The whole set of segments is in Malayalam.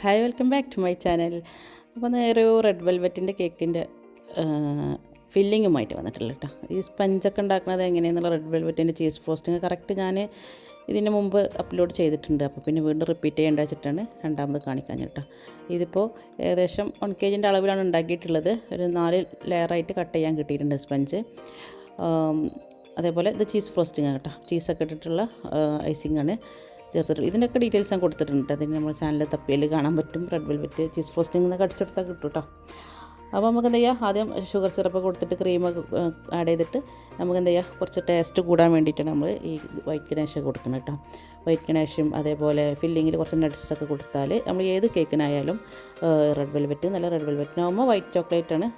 Hi, welcome back to my channel. അപ്പോൾ നേരെ റെഡ് വെൽവെറ്റിൻ്റെ കേക്കിൻ്റെ ഫില്ലിങ്ങുമായിട്ട് വന്നിട്ടുള്ളൂ കേട്ടോ. ഈ സ്പഞ്ചൊക്കെ ഉണ്ടാക്കുന്നത് എങ്ങനെയെന്നുള്ള റെഡ് വെൽവെറ്റിൻ്റെ ചീസ് ഫ്രോസ്റ്റിങ് കറക്റ്റ് ഞാൻ ഇതിന് മുമ്പ് അപ്ലോഡ് ചെയ്തിട്ടുണ്ട്. അപ്പോൾ പിന്നെ വീണ്ടും റിപ്പീറ്റ് ചെയ്യേണ്ട വെച്ചിട്ടാണ് രണ്ടാമത് കാണിക്കാൻ കേട്ടോ. ഇതിപ്പോൾ ഏകദേശം 1 kg അളവിലാണ് ഉണ്ടാക്കിയിട്ടുള്ളത്. ഒരു 4 ലെയറായിട്ട് കട്ട് ചെയ്യാൻ കിട്ടിയിട്ടുണ്ട് സ്പഞ്ച്. അതേപോലെ ഇത് ചീസ് ഫ്രോസ്റ്റിംഗ് ആണ് കേട്ടോ. ചീസൊക്കെ ഇട്ടിട്ടുള്ള ഐസിങ്ങാണ് ചേർത്തിട്ട്. ഇതിൻ്റെയൊക്കെ ഡീറ്റെയിൽസ് ഞാൻ കൊടുത്തിട്ടുണ്ട്. അതിന് നമ്മുടെ ചാനലിൽ തപ്പിയാൽ കാണാൻ പറ്റും. റെഡ് വെൽവെറ്റ് ചീസ് ഫ്രോസ്റ്റിംഗ് എന്നൊക്കെ അടിച്ചെടുത്താൽ കിട്ടും കേട്ടോ. അപ്പോൾ നമുക്ക് എന്ത് ചെയ്യുക, ആദ്യം ഷുഗർ സിറപ്പ് കൊടുത്തിട്ട് ക്രീമൊക്കെ ആഡ് ചെയ്തിട്ട് നമുക്ക് എന്ത് ചെയ്യുക, കുറച്ച് ടേസ്റ്റ് കൂടാൻ വേണ്ടിയിട്ടാണ് നമ്മൾ ഈ വൈറ്റ് ഗണേഷ് കൊടുക്കുന്നത് കേട്ടോ. വൈറ്റ് ഗണേഷും അതേപോലെ ഫില്ലിങ്ങിൽ കുറച്ച് നട്ട്സൊക്കെ കൊടുത്താൽ നമ്മൾ ഏത് കേക്കിനായാലും റെഡ് വെൽവെറ്റ് നല്ല റെഡ് വെൽവെറ്റിനാകുമ്പോൾ വൈറ്റ് ചോക്ലേറ്റാണ്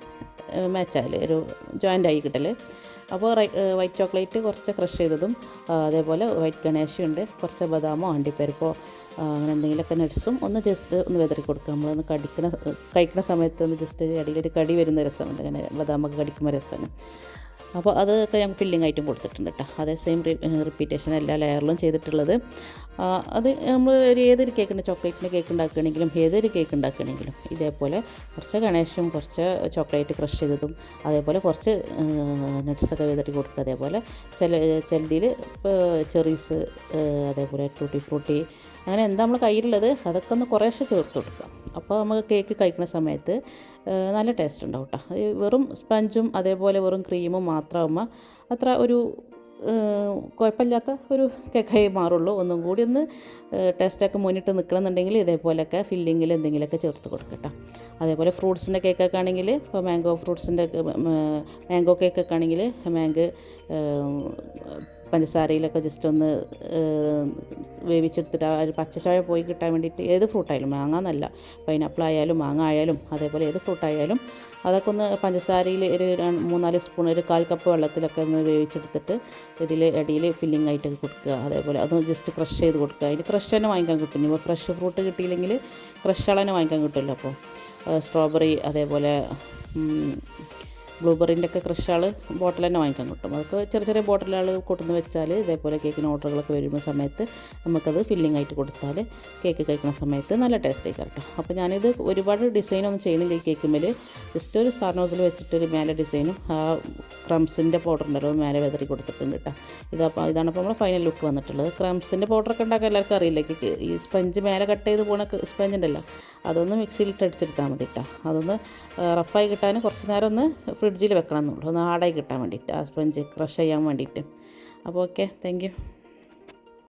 മാച്ചായാൽ ഒരു ജോയിൻ്റ് ആയി കിട്ടൽ. അപ്പോൾ വൈറ്റ് ചോക്ലേറ്റ് കുറച്ച് ക്രഷ് ചെയ്തതും അതേപോലെ വൈറ്റ് ഗണേഷും ഉണ്ട്, കുറച്ച് ബദാമോ അണ്ടിപ്പരിപ്പോ അങ്ങനെ എന്തെങ്കിലുമൊക്കെ നട്ട്സും ഒന്ന് ജസ്റ്റ് ഒന്ന് വെതറി കൊടുക്കുക. നമ്മളൊന്ന് കഴിക്കുന്ന സമയത്ത് ഒന്ന് ജസ്റ്റ് അടിയിലൊരു കടി വരുന്ന രസമുണ്ട്, അങ്ങനെ ബദാമൊക്കെ കടിക്കുമ്പോൾ രസമാണ്. അപ്പോൾ അതൊക്കെ ഞാൻ ഫില്ലിംഗ് ആയിട്ടും കൊടുത്തിട്ടുണ്ട് കേട്ടോ. അതേ സെയിം റിപ്പീറ്റേഷൻ എല്ലാ ലെയറിലും ചെയ്തിട്ടുള്ളത്. അത് നമ്മൾ ഏതൊരു കേക്കിൻ്റെ ചോക്ലേറ്റിൻ്റെ കേക്ക് ഉണ്ടാക്കുകയാണെങ്കിലും ഏതൊരു കേക്ക് ഉണ്ടാക്കുകയാണെങ്കിലും ഇതേപോലെ കുറച്ച് ഗണേഷും കുറച്ച് ചോക്ലേറ്റ് ക്രഷ് ചെയ്തതും അതേപോലെ കുറച്ച് നട്ട്സൊക്കെ വെതറി കൊടുക്കുക. അതേപോലെ ചിലതിൽ ചെറീസ് അതേപോലെ ടൂട്ടി ഫ്രൂട്ടി അങ്ങനെ എന്താ നമ്മൾ കയ്യിലുള്ളത് അതൊക്കെ ഒന്ന് കുറേശ്ശെ ചേർത്ത് കൊടുക്കുക. അപ്പോൾ നമുക്ക് കേക്ക് കഴിക്കുന്ന സമയത്ത് നല്ല ടേസ്റ്റ് ഉണ്ടാവും കേട്ടോ. വെറും സ്പഞ്ചും അതേപോലെ വെറും ക്രീമും മാത്രമാകുമ്പോൾ അത്ര ഒരു കുഴപ്പമില്ലാത്ത ഒരു കേക്കായി മാറുള്ളൂ. ഒന്നും കൂടി ഒന്ന് ടേസ്റ്റൊക്കെ മുന്നിട്ട് നിൽക്കണമെന്നുണ്ടെങ്കിൽ ഇതേപോലെയൊക്കെ ഫില്ലിങ്ങിൽ എന്തെങ്കിലുമൊക്കെ ചേർത്ത് കൊടുക്കട്ടോ. അതേപോലെ ഫ്രൂട്ട്സിൻ്റെ കേക്കൊക്കെ ആണെങ്കിൽ ഇപ്പോൾ മാംഗോ കേക്കൊക്കെ ആണെങ്കിൽ പഞ്ചസാരയിലൊക്കെ ജസ്റ്റ് ഒന്ന് വേവിച്ചെടുത്തിട്ട് ആ ഒരു പച്ചച്ചായ പോയി കിട്ടാൻ വേണ്ടിയിട്ട് ഏത് ഫ്രൂട്ടായാലും, മാങ്ങ എന്നല്ല, പൈനാപ്പിൾ ആയാലും മാങ്ങ ആയാലും അതേപോലെ ഏത് ഫ്രൂട്ടായാലും അതൊക്കെ ഒന്ന് പഞ്ചസാരയിൽ ഒരു 3-4 സ്പൂൺ ഒരു 1/4 കപ്പ് വെള്ളത്തിലൊക്കെ ഒന്ന് വേവിച്ചെടുത്തിട്ട് ഇതിൽ അടിയിൽ ഫില്ലിംഗ് ആയിട്ട് കൊടുക്കുക. അതേപോലെ അതൊന്ന് ജസ്റ്റ് ക്രഷ് ചെയ്ത് കൊടുക്കുക. അതിന് ക്രഷ് തന്നെ വാങ്ങിക്കാൻ കിട്ടും. ഇപ്പോൾ ഫ്രഷ് ഫ്രൂട്ട് കിട്ടിയില്ലെങ്കിൽ ക്രഷ് തന്നെ വാങ്ങിക്കാൻ കിട്ടുമല്ലോ. അപ്പോൾ സ്ട്രോബെറി അതേപോലെ ബ്ലൂബെറിൻ്റെ ഒക്കെ ക്രഷാൾ ബോട്ടിൽ തന്നെ വാങ്ങിക്കാൻ കിട്ടും. അതൊക്കെ ചെറിയ ചെറിയ ബോട്ടിലുകൾ കൊണ്ടുവന്ന് വെച്ചാൽ ഇതേപോലെ കേക്കിന് ഓർഡറുകളൊക്കെ വരുന്ന സമയത്ത് നമുക്കത് ഫില്ലിംഗ് ആയിട്ട് കൊടുത്താൽ കേക്ക് കഴിക്കുന്ന സമയത്ത് നല്ല ടേസ്റ്റ് ആയിരിക്കും കേട്ടോ. അപ്പോൾ ഞാനിത് ഒരുപാട് ഡിസൈനൊന്നും ചെയ്യണില്ല. ഈ കേക്കുമ്മൽ ജസ്റ്റ് ഒരു സ്റ്റാർ നോസിൽ വെച്ചിട്ടൊരു മേലെ ഡിസൈനും ആ ക്രംസിൻ്റെ പൗഡർ ഉണ്ടല്ലോ മേലെ വെതറി കൊടുത്തിട്ടുണ്ട് കേട്ടോ. ഇതാണ് അപ്പോൾ നമ്മുടെ ഫൈനൽ ലുക്ക് വന്നിട്ടുള്ളത്. ക്രംസിൻ്റെ പൗഡറൊക്കെ ഉണ്ടാക്കാൻ എല്ലാവർക്കും അറിയില്ല. ഈ സ്പഞ്ച് മേലെ കട്ട് ചെയ്ത് പോകുന്ന സ്പഞ്ച് ഉണ്ടല്ലോ, അതൊന്ന് മിക്സിയിലിട്ട് അടിച്ചെടുത്താൽ മതി കേട്ടോ. അതൊന്ന് റഫായി കിട്ടാൻ കുറച്ച് നേരം ഒന്ന് ഫ്രിഡ്ജിൽ വെക്കണം എന്നുള്ളൂ, ഒന്ന് ഹാർഡായി കിട്ടാൻ വേണ്ടിയിട്ട്, ആ സ്പഞ്ച് ക്രഷ് ചെയ്യാൻ വേണ്ടിയിട്ട്. അപ്പോൾ ഓക്കെ, താങ്ക് യു.